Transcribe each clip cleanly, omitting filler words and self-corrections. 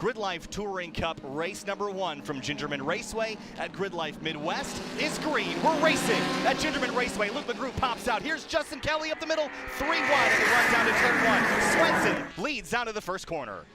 GRIDLIFE Touring Cup race number 1 from GingerMan Raceway at GRIDLIFE Midwest is green. We're racing at GingerMan Raceway. Luke McGrew pops out. Here's Justin Kelly up the middle, 3 wide, and they run down to turn 1. Swenson leads down to the first corner.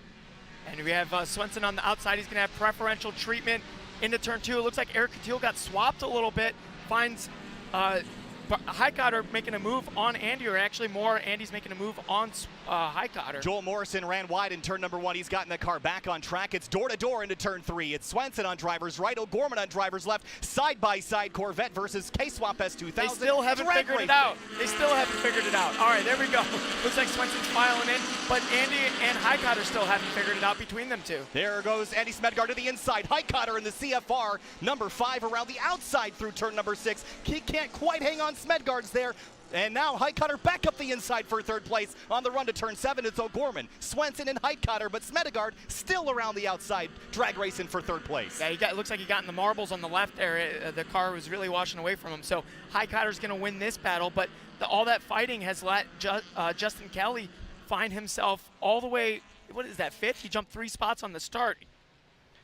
And we have Swenson on the outside. He's going to have preferential treatment into turn 2. It looks like Eric Catil got swapped a little bit. Finds Highcotter making a move on Andy, or actually more, Andy's making a move on Highcotter. Joel Morrison ran wide in turn number 1. He's gotten the car back on track. It's door-to-door into turn 3. It's Swenson on driver's right, O'Gorman on driver's left. Side-by-side Corvette versus K-Swap S2000. They still haven't figured it out. They still haven't figured it out. All right, there we go. Looks like Swenson's filing in, but Andy and Highcotter still haven't figured it out between them two. There goes Andy Smedgaard to the inside. Highcotter in the CFR, number 5 around the outside through turn number 6. He can't quite hang on. Smedgaard's there. And now Highcotter back up the inside for 3rd place. On the run to turn 7, it's O'Gorman, Swenson, and Highcotter, but Smedgaard still around the outside, drag racing for 3rd place. Yeah, looks like he got in the marbles on the left there. The car was really washing away from him. So Highcotter's going to win this battle, but all that fighting has let Justin Kelly find himself all the way, what is that, 5th? He jumped 3 spots on the start.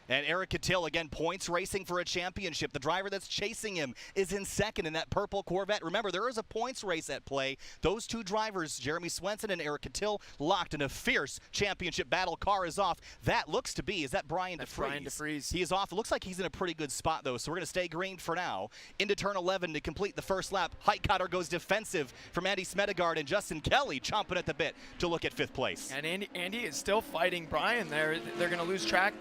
And Eric Catil, again, points racing for a championship. The driver that's chasing him is in 2nd in that purple Corvette. Remember, there is a points race at play. Those 2 drivers, Jeremy Swenson and Eric Catil, locked in a fierce championship battle. Car is off. That looks to be, is that Brian DeFries? Brian DeFries. He is off. It looks like he's in a pretty good spot, though, so we're going to stay green for now. Into turn 11 to complete the first lap. Highcotter goes defensive from Andy Smedgaard, and Justin Kelly chomping at the bit to look at 5th place. And Andy is still fighting Brian there. They're going to lose track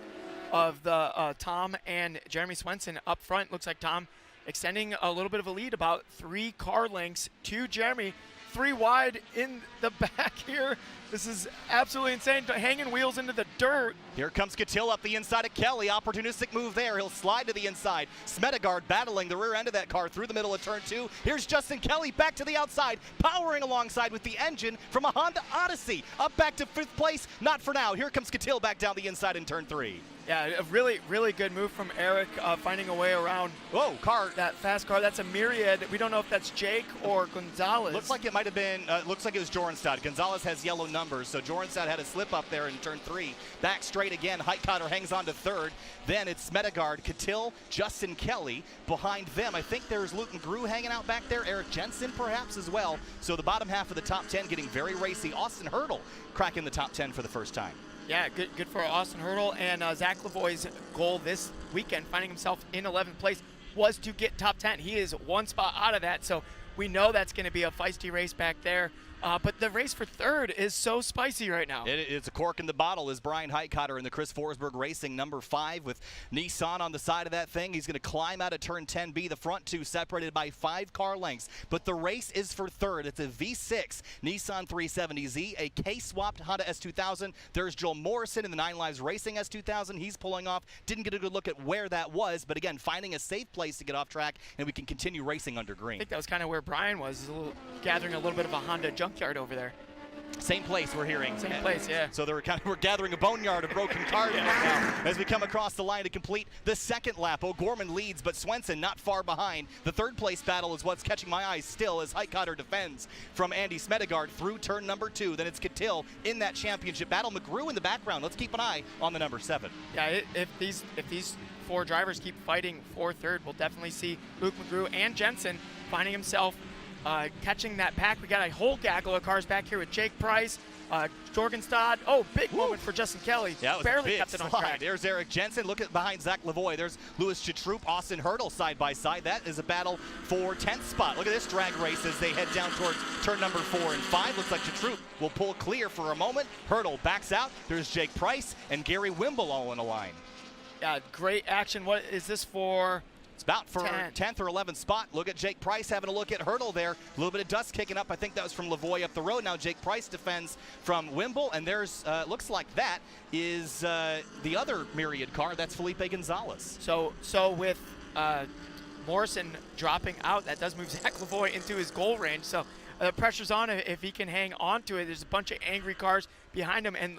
of the Tom and Jeremy Swenson up front. Looks like Tom extending a little bit of a lead, about 3 car lengths to Jeremy. 3 wide in the back here. This is absolutely insane. Hanging wheels into the dirt. Here comes Catil up the inside of Kelly. Opportunistic move there. He'll slide to the inside. Smedgaard battling the rear end of that car through the middle of turn 2. Here's Justin Kelly back to the outside, powering alongside with the engine from a Honda Odyssey. Up back to 5th place. Not for now. Here comes Catil back down the inside in turn 3. Yeah, a really, really good move from Eric, finding a way around. Whoa, car. That fast car. That's a Myriad. We don't know if that's Jake or Gonzalez. Looks like it might have been, looks like it was Jorenstad. Gonzalez has yellow numbers, so Jorenstad had a slip up there in turn 3. Back straight again. Highcotter hangs on to 3rd. Then it's Smedgaard, Catil, Justin Kelly. Behind them, I think there's Luke McGrew hanging out back there. Eric Jensen perhaps as well. So the bottom half of the top 10 getting very racy. Austin Hurdle cracking the top 10 for the first time. Yeah, good for Austin Hurdle. And Zach Lavoie's goal this weekend, finding himself in 11th place, was to get top 10. He is 1 spot out of that, so we know that's going to be a feisty race back there. But the race for 3rd is so spicy right now. It's a cork in the bottle as Brian Highcotter in the Chris Forsberg Racing number 5 with Nissan on the side of that thing. He's going to climb out of turn 10B. The front 2 separated by 5 car lengths. But the race is for 3rd. It's a V6 Nissan 370Z, a K-swapped Honda S2000. There's Joel Morrison in the 9 Lives Racing S2000. He's pulling off. Didn't get a good look at where that was, but again, finding a safe place to get off track, and we can continue racing under green. I think that was kind of where Brian was, gathering a little bit of a Honda junkyard over there. Same place we're hearing. Same place, yeah. So we're gathering a boneyard of broken cars right now as we come across the line to complete the 2nd lap. O'Gorman leads, but Swenson not far behind. The 3rd place battle is what's catching my eyes still as Highcotter defends from Andy Smedgaard through turn number 2. Then it's Catil in that championship battle. McGrew in the background. Let's keep an eye on the number 7. Yeah, if these 4 drivers keep fighting for 3rd, we'll definitely see Luke McGrew and Jensen finding himself catching that pack. We got a whole gaggle of cars back here with Jake Price, Jorgenstad. Oh, big moment for Justin Kelly. Yeah, it was barely a big kept it on slide. track. There's Eric Jensen. Look at behind Zach Lavoie. There's Louis Chatroop, Austin Hurdle side by side. That is a battle for 10th spot. Look at this drag race as they head down towards turn number 4 and 5. Looks like Chatroop will pull clear for a moment. Hurdle backs out. There's Jake Price and Gary Wimble all in a line. Yeah, great action. What is this for? It's about for 10th or 11th spot. Look at Jake Price having a look at Hurdle there. A little bit of dust kicking up. I think that was from Lavoie up the road. Now Jake Price defends from Wimble, and there's looks like that is the other Myriad car. That's Felipe Gonzalez. So with Morrison dropping out, that does move Zach Lavoie into his goal range. So the pressure's on if he can hang on to it. There's a bunch of angry cars behind him, and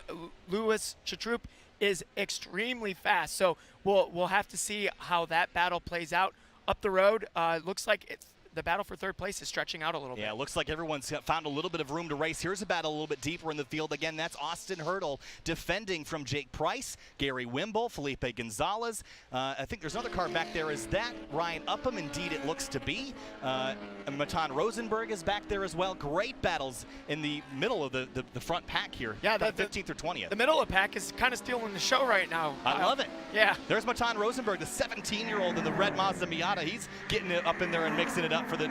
Louis Chatroop is extremely fast. So we'll have to see how that battle plays out up the road. Looks like the battle for third place is stretching out a little bit. Yeah, looks like everyone's found a little bit of room to race. Here's a battle a little bit deeper in the field. Again, that's Austin Hurdle defending from Jake Price, Gary Wimble, Felipe Gonzalez. I think there's another car back there. Is that Ryan Upham? Indeed, it looks to be. Matan Rosenberg is back there as well. Great battles in the middle of the front pack here. Yeah, the 15th or 20th. The middle of the pack is kind of stealing the show right now. I love it. Yeah. There's Matan Rosenberg, the 17-year-old in the red Mazda Miata. He's getting it up in there and mixing it up for the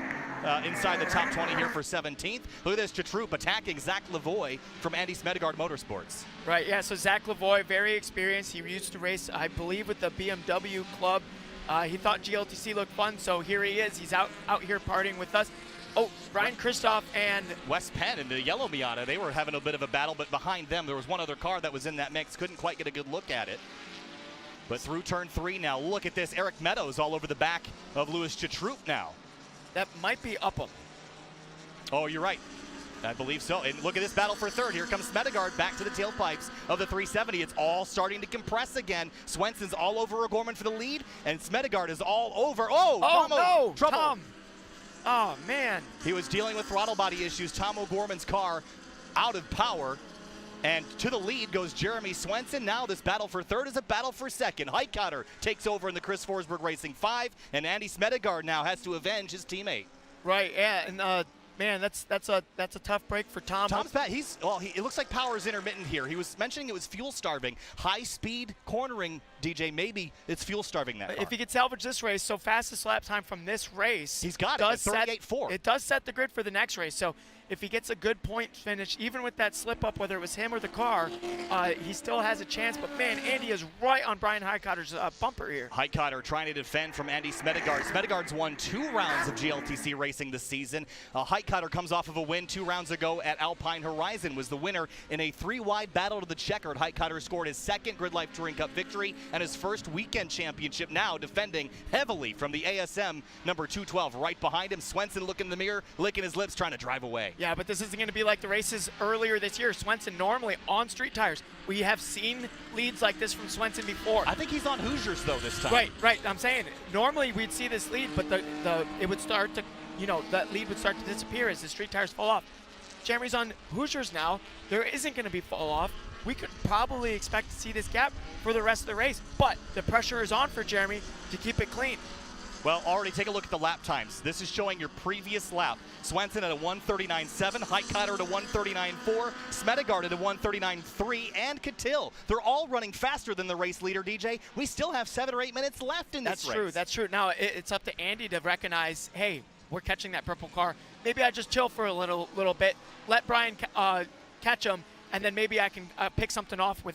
inside the top 20 here for 17th. Look at this, Chatroup attacking Zach Lavoie from Andy Smedegaard Motorsports. Right, yeah, so Zach Lavoie, very experienced. He used to race, I believe, with the BMW club. He thought GLTC looked fun, so here he is. He's out here partying with us. Oh, Brian Christoph and Wes Penn in the yellow Miata, they were having a bit of a battle, but behind them there was one other car that was in that mix. Couldn't quite get a good look at it. But through turn 3 now, look at this. Eric Meadows all over the back of Louis Chatroup now. That might be Upham. Oh, you're right. I believe so. And look at this battle for third. Here comes Smedegaard back to the tailpipes of the 370. It's all starting to compress again. Swenson's all over O'Gorman for the lead, and Smedegaard is all over. Oh no, trouble. Tom. Oh, man. He was dealing with throttle body issues. Tom O'Gorman's car out of power. And to the lead goes Jeremy Swenson. Now this battle for third is a battle for second. Heitkotter takes over in the Chris Forsberg Racing 5, and Andy Smedegaard now has to avenge his teammate. Right, yeah, and man, that's a tough break for Tom. Tom's bad. It looks like power is intermittent here. He was mentioning it was fuel starving. High speed cornering, DJ, maybe it's fuel starving that car. If he could salvage this race, so fastest lap time from this race. He's got it at 38.4. It does set the grid for the next race. So if he gets a good point finish, even with that slip up, whether it was him or the car, he still has a chance. But man, Andy is right on Brian Heitkotter's bumper here. Heitkotter trying to defend from Andy Smedegaard. Smedegaard's won 2 rounds of GLTC racing this season. Heitkotter comes off of a win 2 rounds ago at Alpine Horizon, was the winner in a 3-wide battle to the checkered. Heitkotter scored his 2nd GridLife Touring Cup victory and his 1st weekend championship, now defending heavily from the ASM number 212. Right behind him, Swenson looking in the mirror, licking his lips, trying to drive away. Yeah, but this isn't going to be like the races earlier this year. Swenson normally on street tires. We have seen leads like this from Swenson before. I think he's on Hoosiers though this time. Right. I'm saying normally we'd see this lead, but it would start to, that lead would start to disappear as the street tires fall off. Jeremy's on Hoosiers now. There isn't going to be fall off. We could probably expect to see this gap for the rest of the race, but the pressure is on for Jeremy to keep it clean. Well, already take a look at the lap times. This is showing your previous lap. Swenson at a 1:39.7, Heitkotter at a 1:39.4, Smedegaard at a 1:39.3, and Catil. They're all running faster than the race leader, DJ. We still have 7 or 8 minutes left in this race. That's true. Now, it's up to Andy to recognize, hey, we're catching that purple car. Maybe I just chill for a little bit, let Brian catch him, and then maybe I can pick something off with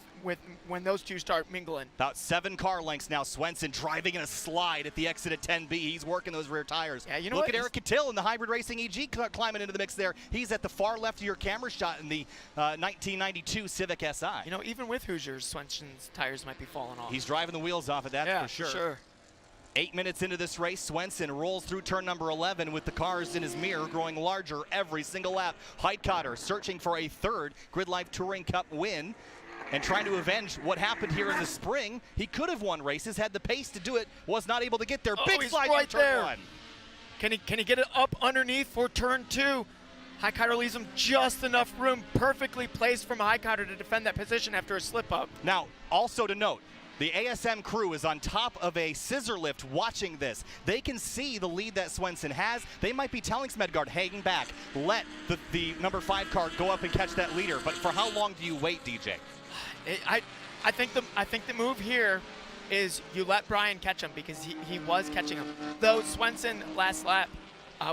when those two start mingling. About 7 car lengths now. Swenson driving in a slide at the exit at 10B. He's working those rear tires. Yeah, Look at Eric Catil in the Hybrid Racing EG climbing into the mix there. He's at the far left of your camera shot in the 1992 Civic Si. Even with Hoosiers, Swenson's tires might be falling off. He's driving the wheels off of that for sure. Sure. 8 minutes into this race, Swenson rolls through turn number 11 with the cars in his mirror growing larger every single lap. Heitkotter searching for a 3rd GridLife Touring Cup win and trying to avenge what happened here in the spring. He could have won races, had the pace to do it, was not able to get there. Big slide right through turn there. 1. Can he get it up underneath for turn 2? Heitkotter leaves him just enough room, perfectly placed from Heitkotter to defend that position after a slip up. Now, also to note, the ASM crew is on top of a scissor lift watching this. They can see the lead that Swenson has. They might be telling Smedegaard, hang back, let the number 5 car go up and catch that leader. But for how long do you wait, DJ? I think the move here is you let Brian catch him, because he was catching him. Though Swenson last lap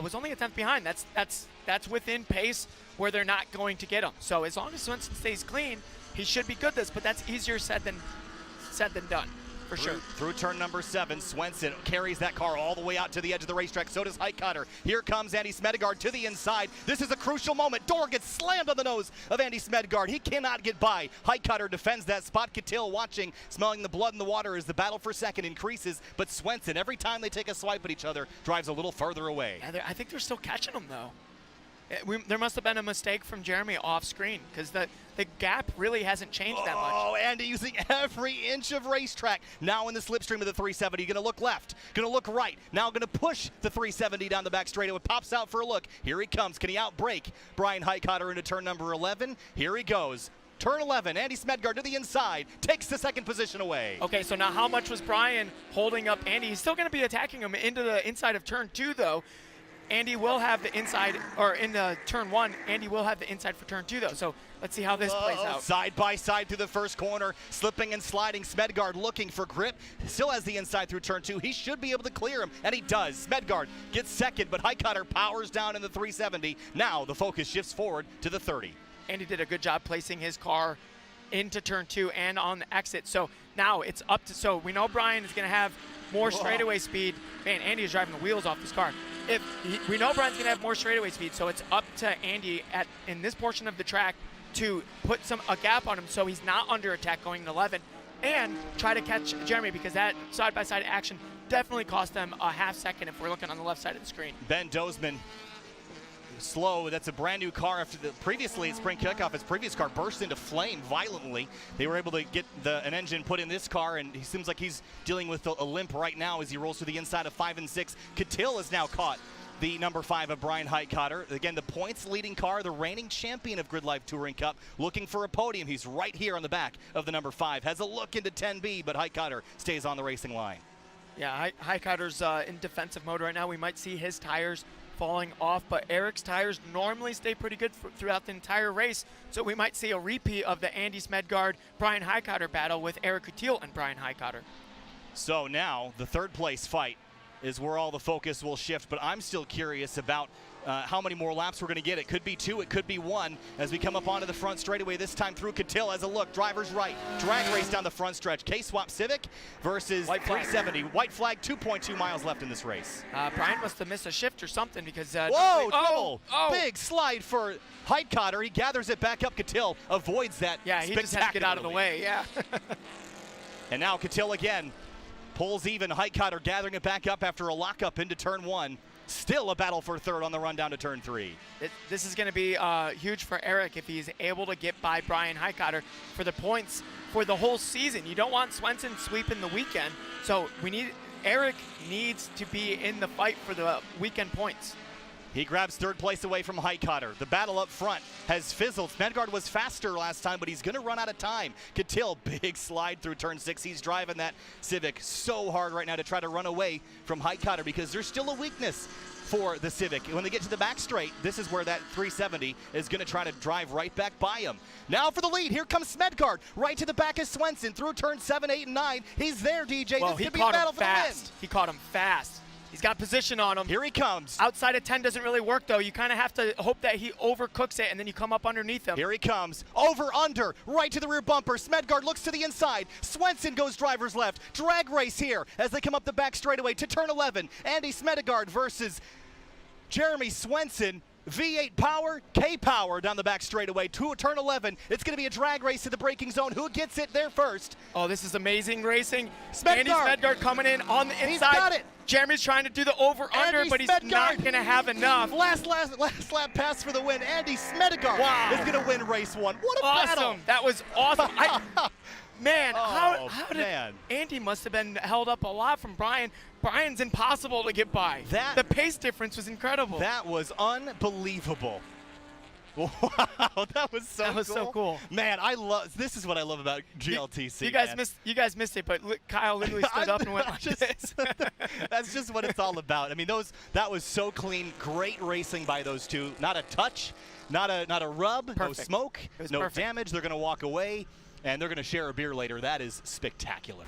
was only a 10th behind. That's within pace where they're not going to get him. So as long as Swenson stays clean, he should be good this. But that's easier said than done, for sure. Through turn number 7, Swenson carries that car all the way out to the edge of the racetrack. So does Heitkotter. Here comes Andy Smedegaard to the inside. This is a crucial moment. Door gets slammed on the nose of Andy Smedegaard. He cannot get by. Heitkotter defends that spot. Catil watching, smelling the blood in the water as the battle for second increases. But Swenson, every time they take a swipe at each other, drives a little further away. Yeah, I think they're still catching him, though. There must have been a mistake from Jeremy off screen because the gap really hasn't changed that much. Oh, Andy using every inch of racetrack. Now in the slipstream of the 370, going to look left, going to look right. Now going to push the 370 down the back straightaway. Pops out for a look. Here he comes. Can he outbrake Brian Highcotter into turn number 11? Here he goes. Turn 11, Andy Smedgaard to the inside, takes the second position away. Okay, so now how much was Brian holding up Andy? He's still going to be attacking him into the inside of turn 2, though. Andy will have the inside, or in the turn 1, Andy will have the inside for turn 2, though. So let's see how this plays out. Side by side through the first corner, slipping and sliding. Smedgaard looking for grip, still has the inside through turn 2. He should be able to clear him, and he does. Smedgaard gets second, but Highcutter powers down in the 370. Now the focus shifts forward to the 30. Andy did a good job placing his car into turn 2 and on the exit. So now it's up to, so we know Brian is going to have more straightaway speed. Man, Andy is driving the wheels off this car. We know Brian's going to have more straightaway speed, so it's up to Andy in this portion of the track to put a gap on him so he's not under attack going to 11 and try to catch Jeremy, because that side-by-side action definitely cost them a half second if we're looking on the left side of the screen. Ben Dozman slow. That's a brand new car. After previously at spring kickoff, his previous car burst into flame violently. They were able to get an engine put in this car, and he seems like he's dealing with a limp right now as he rolls to the inside of 5 and 6. Catil has now caught the number 5 of Brian Highcotter. Again, the points leading car, the reigning champion of GRIDLIFE Touring Cup, looking for a podium. He's right here on the back of the number 5. Has a look into 10B, but Highcotter stays on the racing line. Yeah, Highcotter's in defensive mode right now. We might see his tires falling off, but Eric's tires normally stay pretty good throughout the entire race, so we might see a repeat of the Andy Smedgaard Brian Highcotter battle with Eric Catil and Brian Highcotter. So now the third place fight is where all the focus will shift, but I'm still curious about how many more laps we're going to get. It could be 2, it could be 1 as we come up onto the front straightaway, this time through Catil as a look. Driver's right, drag race down the front stretch. K-Swap Civic versus 370. White flag, 2.2 miles left in this race. Brian must have missed a shift or something because whoa, trouble. Big slide for Highcotter. He gathers it back up. Catil avoids that. Yeah, he just has to get out of the way. Yeah. And now Catil again pulls even. Highcotter gathering it back up after a lockup into turn 1. Still a battle for third on the run down to turn 3. This is going to be huge for Eric if he's able to get by Brian Highcotter for the points for the whole season. You don't want Swenson sweeping the weekend, so Eric needs to be in the fight for the weekend points. He grabs third place away from Highcotter. The battle up front has fizzled. Smedgaard was faster last time, but he's going to run out of time. Catil, big slide through turn 6. He's driving that Civic so hard right now to try to run away from Highcotter because there's still a weakness for the Civic. When they get to the back straight, this is where that 370 is going to try to drive right back by him. Now for the lead. Here comes Smedgaard right to the back of Swenson through turn 7, 8, and 9. He's there, DJ. Well, this could be a battle for the win. He caught him fast. He's got position on him. Here he comes. Outside of 10 doesn't really work, though. You kind of have to hope that he overcooks it, and then you come up underneath him. Here he comes. Over, under, right to the rear bumper. Smedgaard looks to the inside. Swenson goes driver's left. Drag race here as they come up the back straightaway to turn 11. Andy Smedgaard versus Jeremy Swenson. V8 power, K power down the back straightaway to turn 11. It's going to be a drag race to the braking zone. Who gets it there first? Oh, this is amazing racing. Andy Smedgaard coming in on the inside. He's got it. Jeremy's trying to do the over-under, but he's not going to have enough. Last lap pass for the win. Andy Smedgaard is going to win race 1. What a battle. That was awesome. Man, how did man. Andy must have been held up a lot from Brian. Brian's impossible to get by. The pace difference was incredible. That was unbelievable. Wow, that was so cool. Man, this is what I love about GLTC. You guys missed it, but Kyle literally stood up and went like this. That's just what it's all about. I mean, that was so clean. Great racing by those two. Not a touch, not a rub, Perfect. No smoke, no perfect. damage. They're going to walk away, and they're going to share a beer later. That is spectacular.